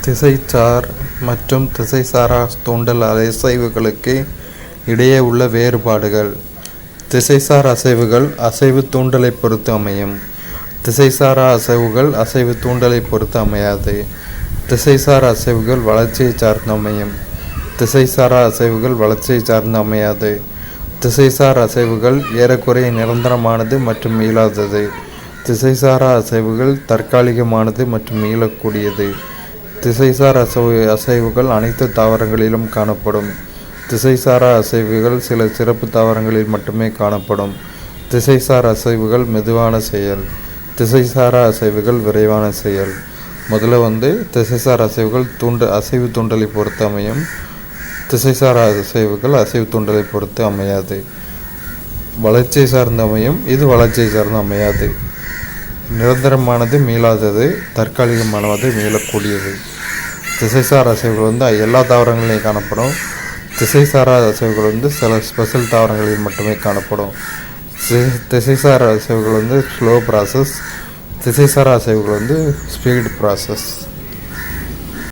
திசைசார் மற்றும் திசைசாரா தூண்டல் அசைவுகளுக்கு இடையே உள்ள வேறுபாடுகள். திசைசார் அசைவுகள் அசைவு தூண்டலை பொறுத்து அமையும். திசைசாரா அசைவுகள் அசைவு தூண்டலை பொறுத்து அமையாது. திசைசார் அசைவுகள் வளர்ச்சியை சார்ந்து அமையும். திசைசாரா அசைவுகள் வளர்ச்சியை சார்ந்து அமையாது. திசைசார் அசைவுகள் ஏறக்குறைய நிரந்தரமானது மற்றும் மீளாதது. திசைசாரா அசைவுகள் தற்காலிகமானது மற்றும் மீளக்கூடியது. திசைசார் அசைவுகள் அனைத்து தாவரங்களிலும் காணப்படும். திசைசாரா அசைவுகள் சில சிறப்பு தாவரங்களில் மட்டுமே காணப்படும். திசைசார் அசைவுகள் மெதுவான செயல், திசைசாரா அசைவுகள் விரைவான செயல். முதல்ல திசைசார் அசைவுகள் அசைவு தூண்டலை பொறுத்து அமையும். திசைசாரா அசைவுகள் அசைவு தூண்டலை பொறுத்து அமையாது. வளர்ச்சியை சார்ந்து அமையும், இது வளர்ச்சியை சார்ந்து அமையாது. நிரந்தரமானது, மீளாதது, தற்காலிகமானது, மீளக்கூடியது. திசைசார் அசைவுகள் எல்லா தாவரங்களிலும் காணப்படும். திசைசாரா அசைவுகள் சில ஸ்பெஷல் தாவரங்களில் மட்டுமே காணப்படும். திசைசார் அசைவுகள் ஸ்லோ ப்ராசஸ், திசைசாரா அசைவுகள் ஸ்பீட் ப்ராசஸ்.